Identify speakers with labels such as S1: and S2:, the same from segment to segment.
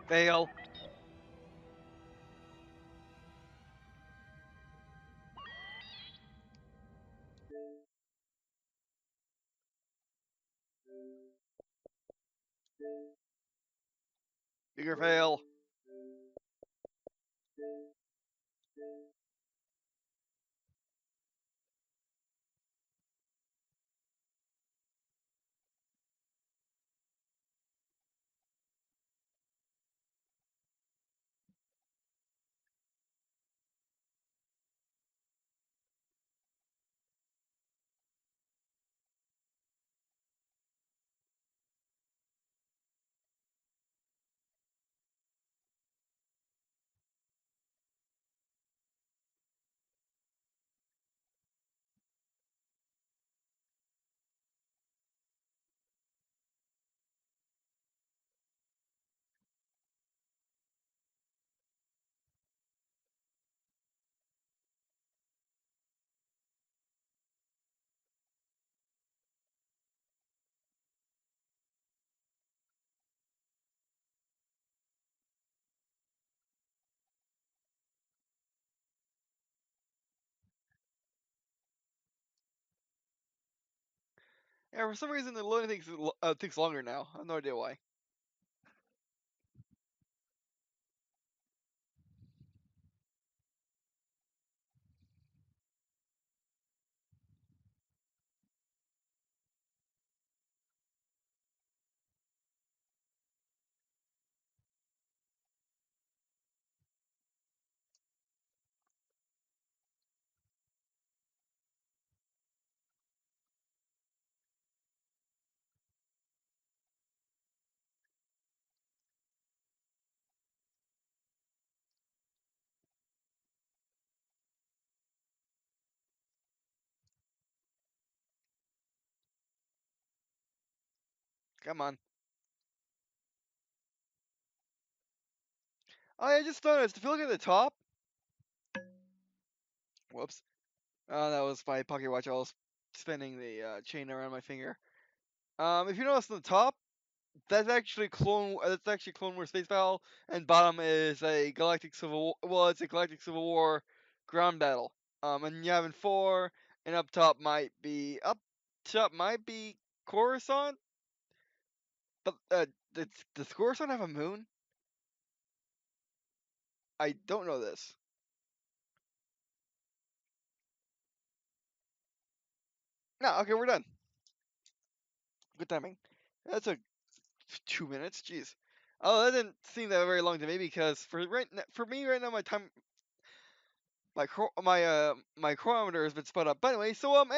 S1: Fail. Bigger fail. Yeah, for some reason the loading takes longer now. I have no idea why. Come on. Oh, I just noticed. If you look at the top. Whoops. That was my pocket watch. I was spinning the chain around my finger. If you notice on the top, that's actually Clone Wars Space Battle, and bottom is a Galactic Civil War. Well, it's a Galactic Civil War ground battle. And you have in 4, and up top might be Coruscant, but does Coruscant have a moon? I don't know this. No, okay, we're done. Good timing. That's a 2 minutes. Jeez. Oh, that didn't seem that very long to me because for me right now, my chronometer has been sped up. But anyway, so and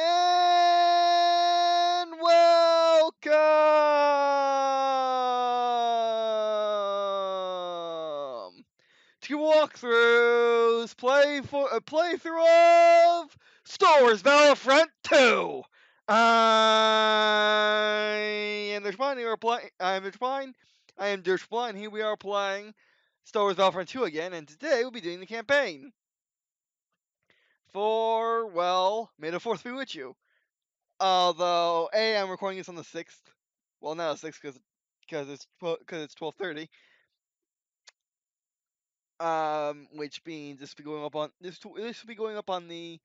S1: welcome to walkthroughs playthrough of Star Wars Battlefront II. I am Dershmine. I am Dershmine. Here we are playing Star Wars Battlefront 2 again, and today we'll be doing the campaign for, well, may the 4th be with you. Although, I'm recording this on the 6th. Well, not the 6th because it's 12:30. Which means this will be going up on this will be going up on the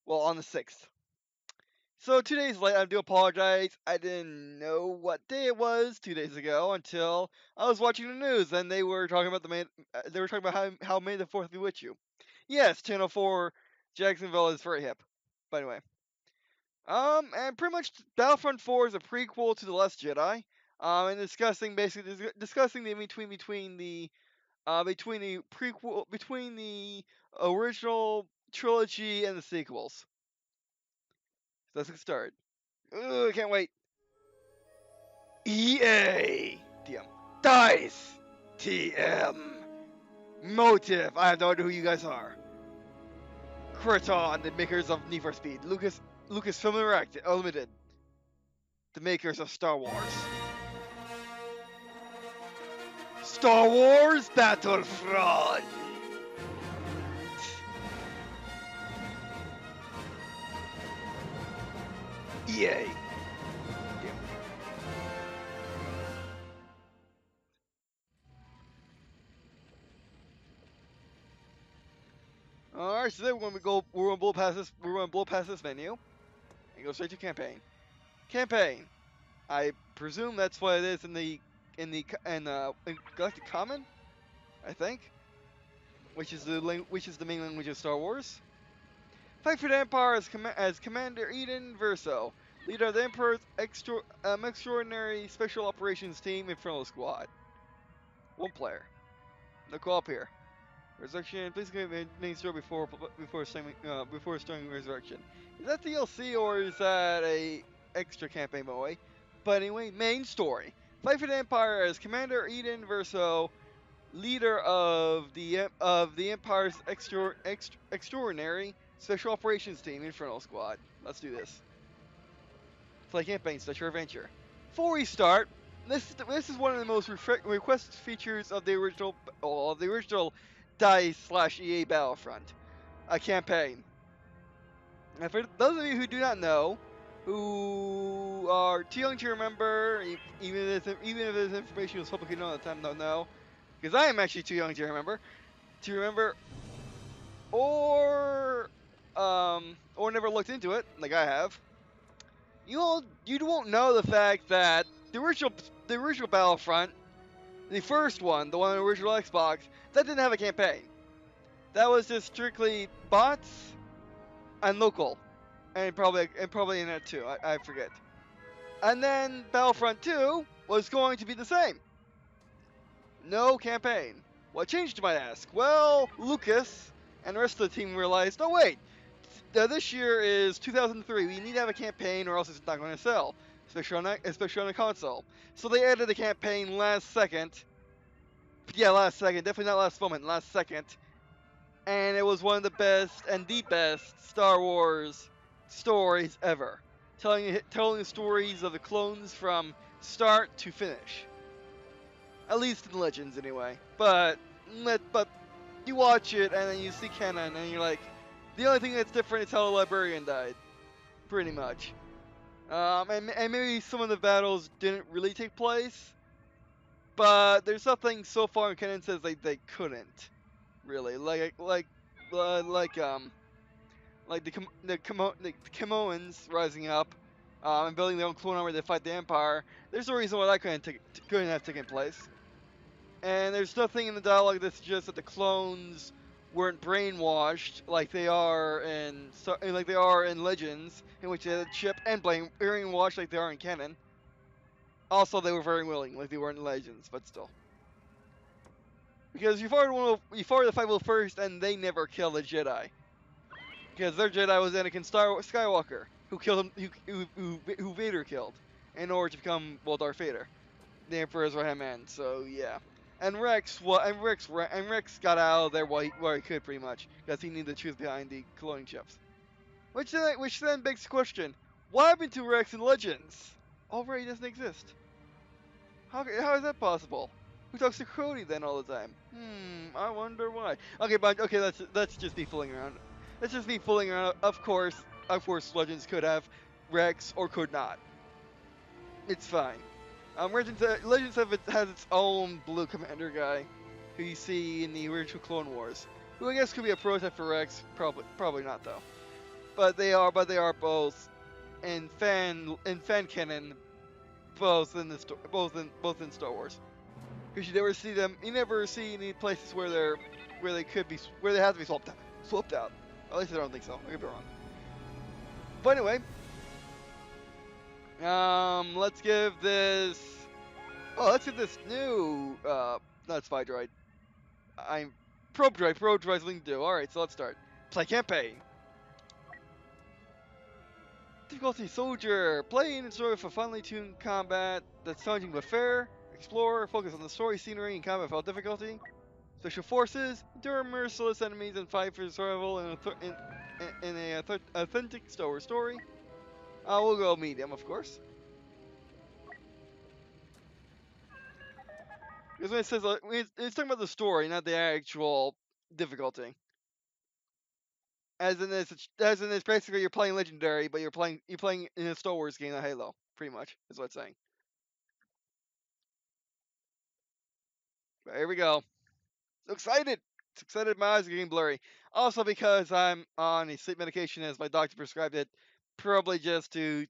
S1: on the 6th. So 2 days late. I do apologize. I didn't know what day it was 2 days ago until I was watching the news and they were talking about they were talking about how May the 4th be with you. Yes, Channel 4 Jacksonville is very hip. By the way. And pretty much Battlefront 4 is a prequel to The Last Jedi. And discussing the between the between the original trilogy and the sequels. So let's get started. Ugh, I can't wait. EA TM Dice TM Motive. I have no idea who you guys are. Kraton, the makers of Need for Speed. Lucasfilm Limited, the makers of Star Wars. Star Wars Battlefront. EA. All right, so then we're gonna blow past this. We're gonna blow past this menu and go straight to campaign. Campaign. I presume that's what it is in Galactic Common, I think, which is the main language of Star Wars. Fight for the Empire as Commander Eden Verso, leader of the Emperor's extraordinary special operations team, Infernal Squad. One player. No co-op here. Resurrection. Please give me main story before starting Resurrection. Is that DLC or is that a extra campaign mode? But anyway, main story. Fight for the Empire as Commander Eden Verso, leader of the Empire's extraordinary special operations team, Infernal Squad. Let's do this. Play campaign, start your adventure. Before we start, this is one of the most requested features of the original DICE/EA Battlefront, a campaign. And for those of you who do not know, who are too young to remember, even if this information was publicly known at the time, don't know, because I am actually too young to remember, or never looked into it like I have. You won't know the fact that the original Battlefront, the first one, the one on the original Xbox, that didn't have a campaign. That was just strictly bots and local, and probably internet too. I forget. And then Battlefront 2 was going to be the same. No campaign. What changed, you might ask? Well, Lucas and the rest of the team realized, oh wait, this year is 2003. We need to have a campaign, or else it's not going to sell, especially on a console. So they added a campaign last second. Yeah, last second. Definitely not last moment. Last second. And it was one of the best Star Wars stories ever, telling the stories of the clones from start to finish. At least in Legends, anyway. But you watch it and then you see canon and you're like, the only thing that's different is how the librarian died, pretty much. And maybe some of the battles didn't really take place, but there's nothing so far in canon says they couldn't, really. Like the Camoans rising up, and building their own clone army to fight the Empire. There's no reason why that couldn't have taken place. And there's nothing in the dialogue that suggests that the clones weren't brainwashed like they are in Legends, in which they had a chip and brainwashed like they are in canon. Also, they were very willing, like they were in Legends, but still. Because you fought the fight will first, and they never killed a Jedi. Because their Jedi was Anakin Skywalker, who killed him, who Vader killed, in order to become Darth Vader, the Emperor's right hand man. So yeah. And Rex got out of there where he could, pretty much, because he needed the truth behind the cloning chips. Which then begs the question: what happened to Rex in Legends? Already doesn't exist. How is that possible? Who talks to Cody then all the time? I wonder why. Okay, let's just be fooling around. Let's just be fooling around. Of course, Legends could have Rex or could not. It's fine. Legends has its own blue commander guy, who you see in the original Clone Wars, who I guess could be a prototype for Rex. Probably not though. But they are both in fan canon, both in Star Wars. Because you never see any places where they have to be swapped out. At least I don't think so. I could be wrong. But anyway, let's give this new not spy droid. I'm probe droid's linked to. All right, so let's start. Play campaign. Difficulty soldier. Play and enjoy for finely tuned combat that's challenging but fair. Explore, focus on the story, scenery, and combat without difficulty. Special forces, endure merciless enemies and fight for survival in a authentic Star Wars story. We'll go medium, of course. Because when it says it's talking about the story, not the actual difficulty. As in this, basically you're playing Legendary, but you're playing in a Star Wars game, not Halo. Pretty much is what it's saying. But here we go. So excited! excited. My eyes are getting blurry. Also because I'm on a sleep medication as my doctor prescribed it, probably just to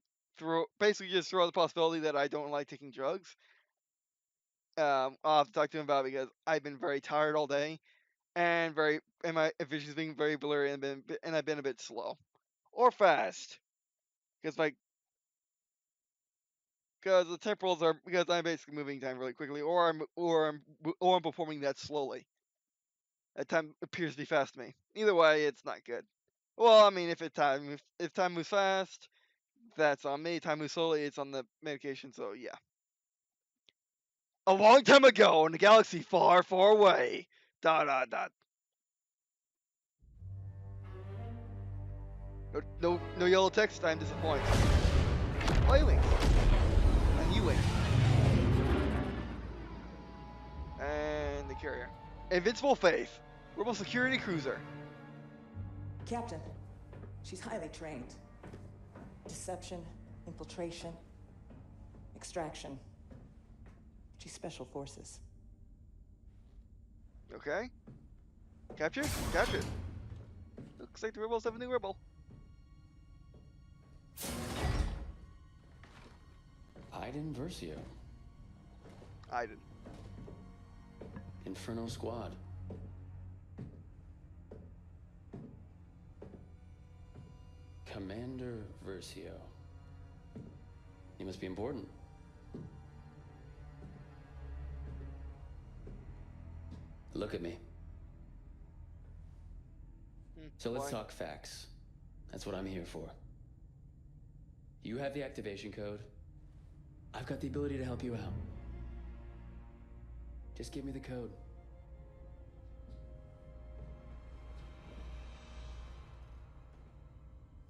S1: basically just throw the possibility that I don't like taking drugs. I'll have to talk to him about it because I've been very tired all day and my vision's being very blurry and I've been a bit slow or fast because because the temporals are because I'm basically moving time really quickly or I'm performing that slowly. That time appears to be fast to me. Either way, it's not good. Well, I mean, if time moves fast, that's on me. Time moves slowly, it's on the medication. So yeah. A long time ago in a galaxy far, far away. Dot dot dot. No yellow text. I'm disappointed. Oh, he winks. And you wink. And the carrier. Invincible Faith. Rebel security cruiser.
S2: Captain, she's highly trained. Deception, infiltration, extraction. She's special forces.
S1: Okay. Captured? Captured. Looks like the rebels have a new rebel.
S3: Iden Versio.
S1: Iden.
S3: Inferno Squad. Commander Versio. You must be important. Look at me. So let's talk facts. That's what I'm here for. You have the activation code. I've got the ability to help you out. Just give me the code.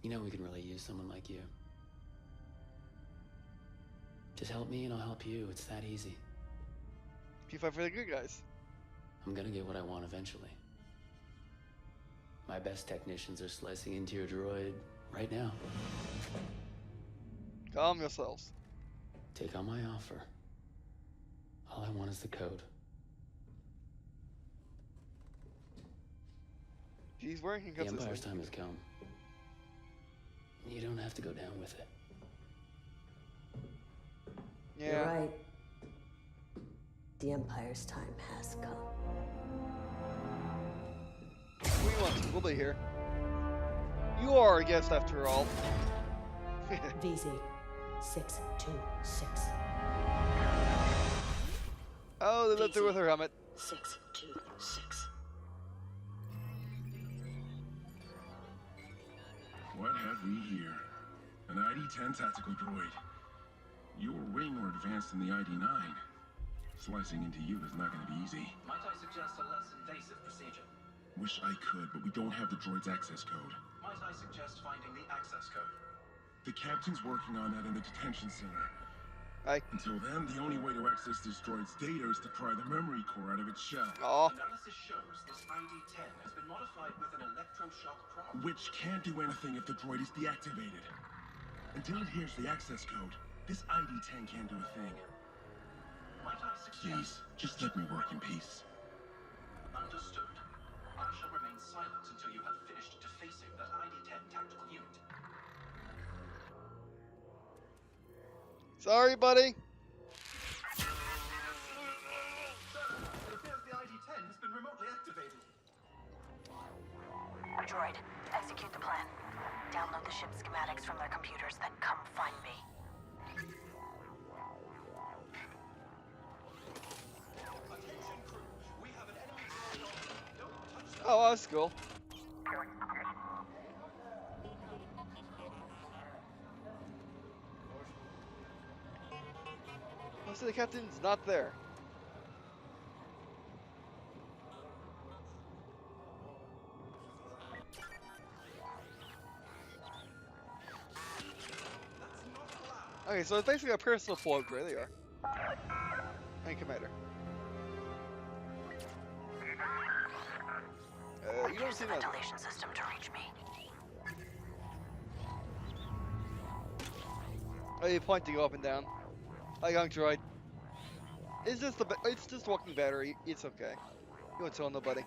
S3: You know we can really use someone like you. Just help me and I'll help you. It's that easy.
S1: P5 for the good guys.
S3: I'm gonna get what I want eventually. My best technicians are slicing into your droid right now.
S1: Calm yourselves.
S3: Take on my offer. All I want is the code.
S1: He's wearing
S3: The
S1: handcuffs.
S3: Empire's time has come. You don't have to go down with it.
S1: Yeah.
S4: You're right. The Empire's time has come.
S1: We want to. We'll be here. You are a guest after all.
S4: VZ 626.
S1: Oh, they left her with her helmet.
S4: 626.
S5: What have we here? An ID-10 tactical droid. You're way more advanced than the ID-9. Slicing into you is not going to be easy.
S6: Might I suggest a less invasive procedure?
S5: Wish I could, but we don't have the droid's access code.
S6: Might I suggest finding the access code?
S5: The captain's working on that in the detention center.
S1: Aye.
S5: Until then, the only way to access this droid's data is to pry the memory core out of its shell.
S1: Aw.
S6: Analysis shows this ID-10 has been modified with an electroshock prop.
S5: Which can't do anything if the droid is deactivated. Until it hears the access code, this ID-10 can't do a thing.
S6: Might I suggest...
S5: Please, just let me work in peace.
S6: Understood. I shall remain silent until you have finished defacing that ID-10 tactical unit.
S1: Sorry, buddy.
S6: Sir, it appears the ID-10 has been remotely activated.
S7: Droid, execute the plan. Download the ship schematics from their computers, then come find me.
S6: Attention crew, we have an enemy droid on. Don't touch that.
S1: Oh, that's cool. Oh, so the captain's not there. Okay, so it's basically a personal float. There they are. And commander. You don't
S7: Use
S1: see
S7: the
S1: nothing.
S7: ventilation system to reach me.
S1: Oh, you point to go up and down. Hi, young droid. It's just walking battery. It's okay. You won't tell nobody.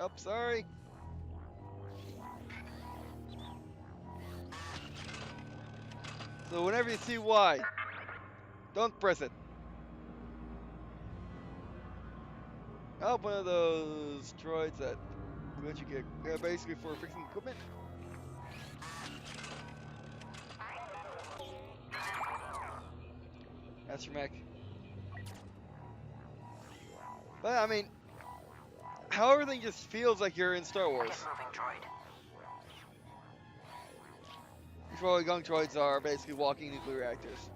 S1: Oh, sorry. So whenever you see Y, don't press it. Oh, one of those droids that let you get basically for fixing equipment. That's your mech. But I mean, how everything just feels like you're in Star Wars.
S7: Get moving, droid.
S1: These rolling gung droids are basically walking nuclear reactors.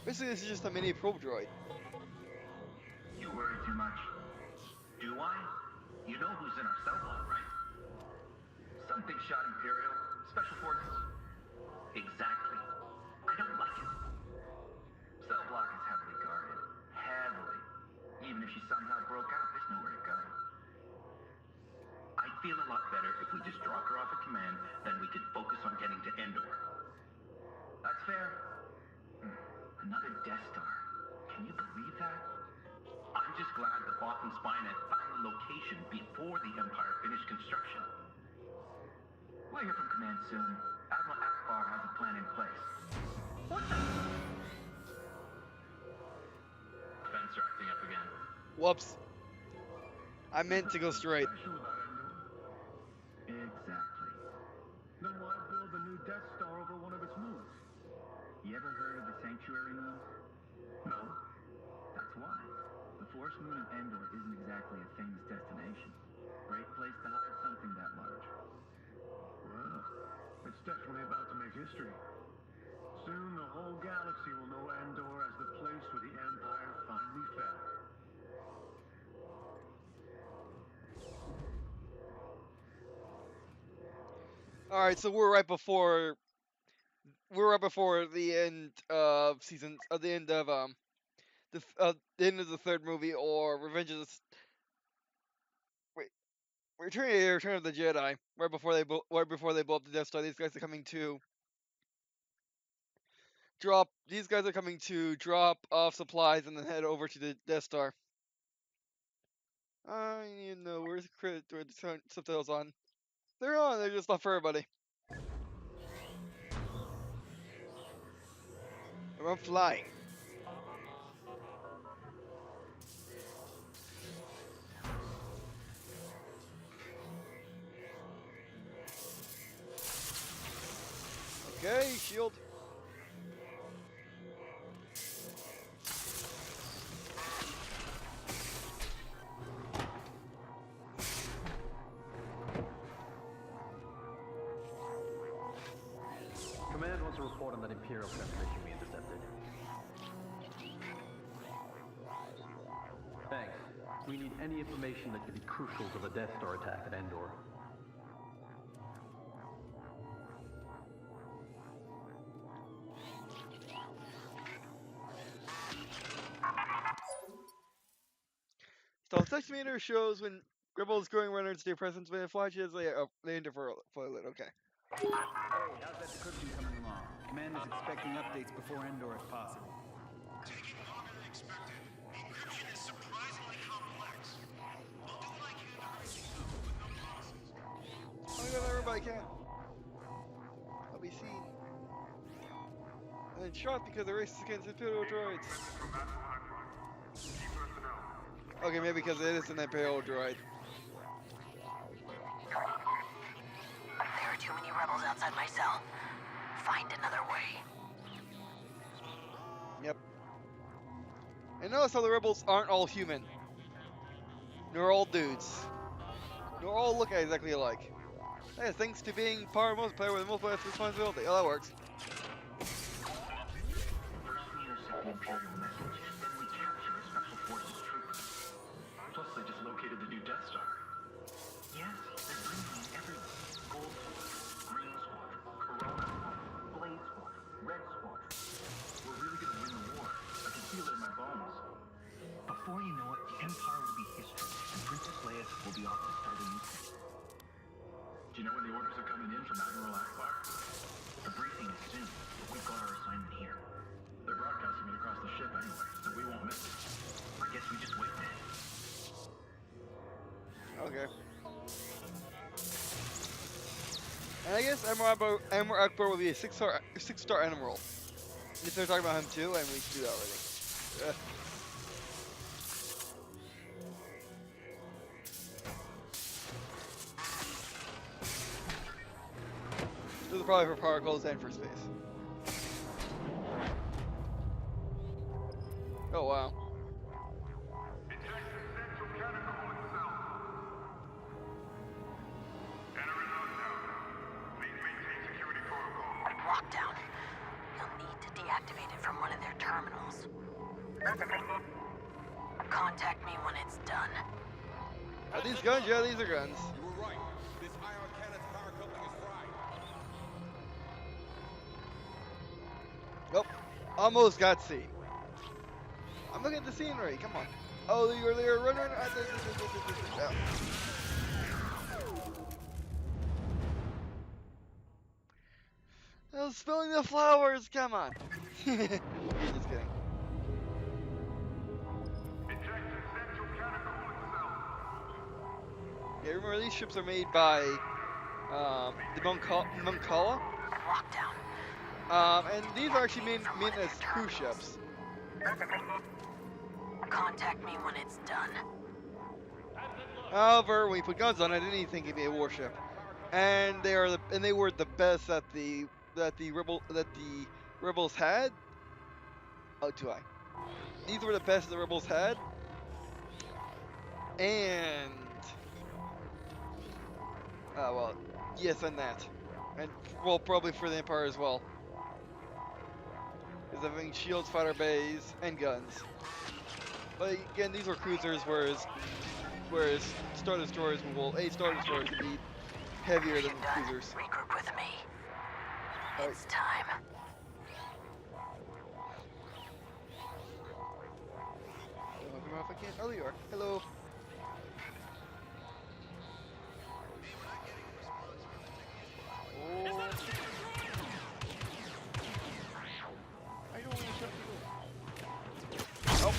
S1: Basically, this is just a mini probe droid.
S6: You worry too much. Do I? You know who's in our cell block, right? Some big shot Imperial, Special Forces. Exactly. I don't like it. Cell block is heavily guarded. Heavily. Even if she somehow broke out, there's nowhere to go. I'd feel a lot better if we just dropped her off at command, then we could focus on getting to Endor. That's fair. Another Death Star. Can you believe that? I'm just glad the Bothan Spynet found the location before the Empire finished construction. We'll hear from command soon. Admiral Akbar has a plan in place. What the? Fence are acting up again.
S1: Whoops. I meant to go straight.
S5: Special about Endor.
S6: Exactly.
S5: Then why build a new Death Star over one of its moons?
S6: You ever heard of the Sanctuary Moon?
S5: No.
S6: That's why. The Force Moon of Endor isn't exactly a famous destination. Great place to hide something that large.
S5: Well, it's definitely about to make history. Soon the whole galaxy will know Endor as the place where the Empire finally fell.
S1: All right, so we're right before the end of the end of the end of the third movie, or Revenge of the wait, Return of the Jedi. Right before they blow up the Death Star, these guys are coming to drop. These guys are coming to drop off supplies and then head over to the Death Star. You know, where's the credit? Where the subtitles on? They're on. They're just not for everybody. I'm flying. Okay, shield.
S8: Command wants a report on that Imperial transmission we intercepted. Thanks. We need any information that could be crucial to the Death Star attack at Endor.
S1: Stealth text meter shows when Rebels going runners their presence when it flashes they enter for it. Okay.
S9: Hey, how's that decryption coming along? Command is expecting updates before Endor if possible.
S10: Taking longer than expected. Encryption is surprisingly complex. We'll do what I can to hurry things up, but no promises.
S1: I got everybody can. I'll be seen. And then shot because the race is against Imperial droids. Okay, maybe because it is an Imperial droid.
S7: There are too many rebels outside my cell. Find another way.
S1: Yep. And notice how the rebels aren't all human. Nor all dudes. Nor all look exactly alike. Hey, thanks to being power multiplayer with multiplayer responsibility. Oh, that works.
S6: First we intercept the Imperial message, then we capture the Special Forces troopers.
S5: Plus they just located the new Death Star.
S6: Yes, they're bringing in everyone. Gold Squadron, Green Squadron, Corona Squadron, Blade Squadron, Red Squadron.
S5: We're really gonna
S6: ship, we'll be off to start a new... Do you know when the orders are coming in from Admiral Akbar? The briefing is soon, but we've got our assignment here. They're broadcasting it across the ship anyway, so we won't miss it. I guess we just wait then.
S1: Okay. And I guess Admiral Akbar will be a six-star admiral. If they're talking about him too, and we should do that already. This is probably for particles and for space. Oh wow.
S7: Lockdown. You'll need to deactivate it from one of their terminals. Contact me when it's done.
S1: Are these guns? Yeah, these are guns.
S10: You were right. This ion cannon's power coupling is fried.
S1: Nope. Almost got C. I'm looking at the scenery. Come on. Oh, you're there. Run. Yeah. Oh, spilling the flowers. Come on. You're just kidding. Yeah, remember these ships are made by the Moncala.
S7: Lockdown.
S1: And these are actually made as cruise ships.
S7: Contact me when it's done.
S1: However, when you put guns on it, I didn't even think it'd be a warship. And they were the best that the rebels had. Oh, do I? These were the best the rebels had. And well, yes, and that, and well, probably for the Empire as well. Because having shields, fighter bays, and guns. But again, these were cruisers, whereas Star Destroyers will Star Destroyers will be heavier than cruisers.
S7: Regroup with me. It's time.
S1: If I can't. Oh, there you are. Hello. Oh. I don't want to shut you. Oh.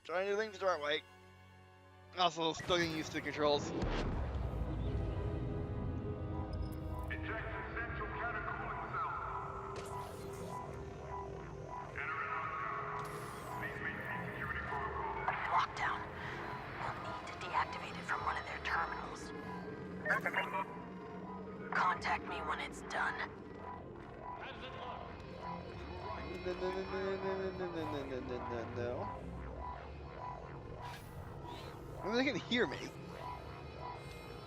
S1: Trying to do things the right way. Also, still getting used to the controls.
S7: Lockdown. You'll need to deactivate it from one of their terminals. Contact me when it's done.
S1: No. I mean, they can hear me.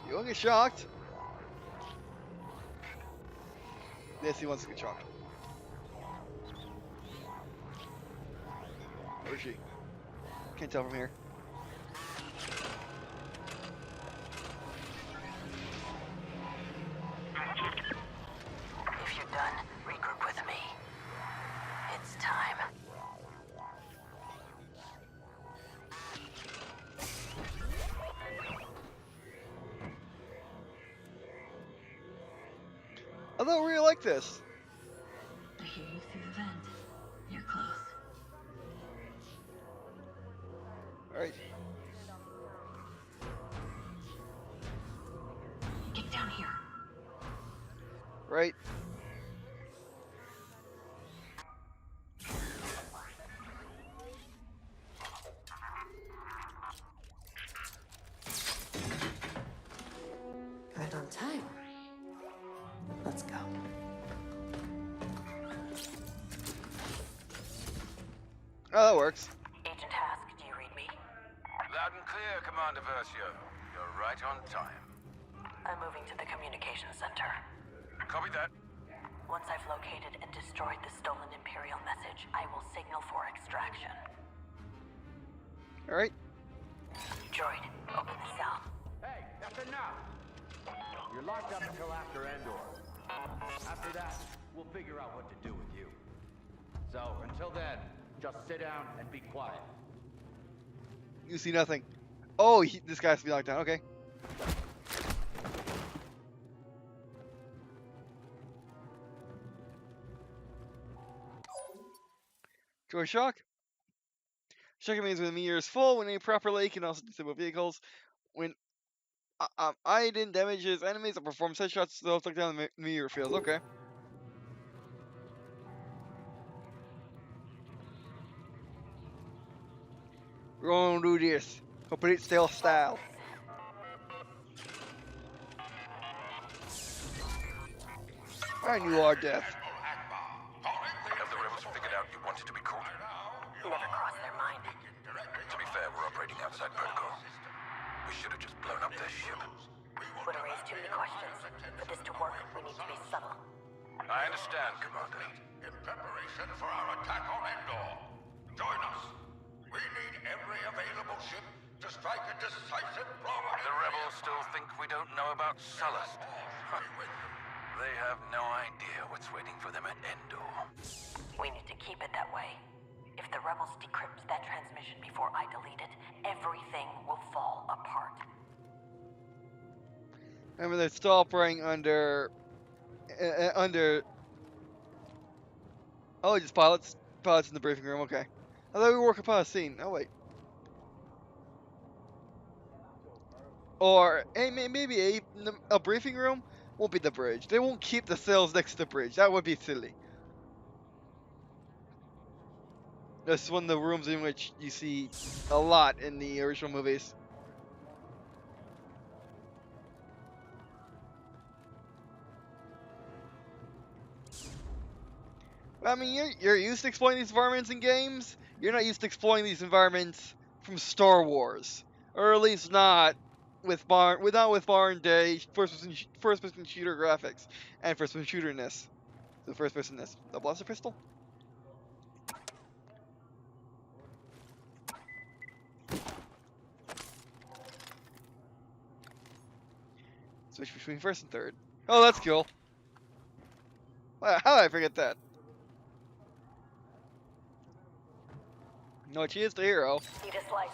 S1: You won't get shocked. Yes, he wants to get shocked. Where is she? Can't tell from here.
S7: If you're done, regroup with me. It's time.
S1: I don't really like this.
S11: I hear you through the vent. You're close.
S1: Alright.
S11: Get down here.
S1: Right.
S2: Right on time. Let's go.
S1: Oh, that works.
S7: Agent Hask, do you read me?
S10: Loud and clear, Commander Versio. You're right on time.
S7: I'm moving to the communications center.
S10: Copy that.
S7: Once I've located and destroyed the stolen Imperial message, I will signal for extraction.
S1: Alright.
S7: Droid, open the cell.
S8: Hey, that's enough! You're locked up until after Endor. After that, we'll figure out what to do with you. So, until then, Just sit down and be quiet.
S1: You see nothing. Oh, this guy has to be locked down. Okay. Joy shock. Shocking means when the meteor is full, when a proper lake can also disable vehicles. When iodine damages enemies or performs headshots to those locked down the meteor fields. Okay. We're gonna do this. Complete stealth style. And you are death.
S10: Have the rebels figured out you wanted to be caught?
S7: Never crossed their mind.
S10: To be fair, we're operating outside protocol. We should have just blown up their ship.
S7: Would have raised too many questions. For this to work, we need to be subtle.
S10: I understand, Commander.
S12: In preparation for our attack on Endor. Join us. We need every available ship to strike a decisive blow.
S10: The rebels still think we don't know about Sullust. They have no idea what's waiting for them at Endor.
S7: We need to keep it that way. If the rebels decrypt that transmission before I delete it, everything will fall apart.
S1: Remember, they're still operating under. Oh, just pilots. Pilots in the briefing room. Okay. I thought we were working upon a scene. Oh wait. Or hey, maybe a briefing room won't be the bridge. They won't keep the cells next to the bridge. That would be silly. This is one of the rooms in which you see a lot in the original movies. I mean, you're used to exploring these environments in games. You're not used to exploring these environments from Star Wars, or at least not with modern day first person shooter graphics and first person shooterness. The first personness. The blaster pistol. Switch between first and third. Oh, that's cool. How did I forget that? No, she is the hero.
S7: Need a slice.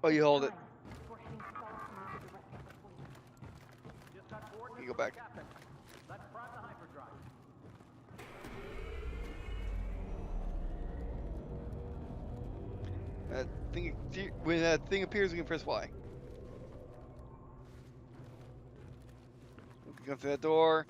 S1: Oh, you hold it. You go back. When that thing appears, we can press Y. We can go through that door.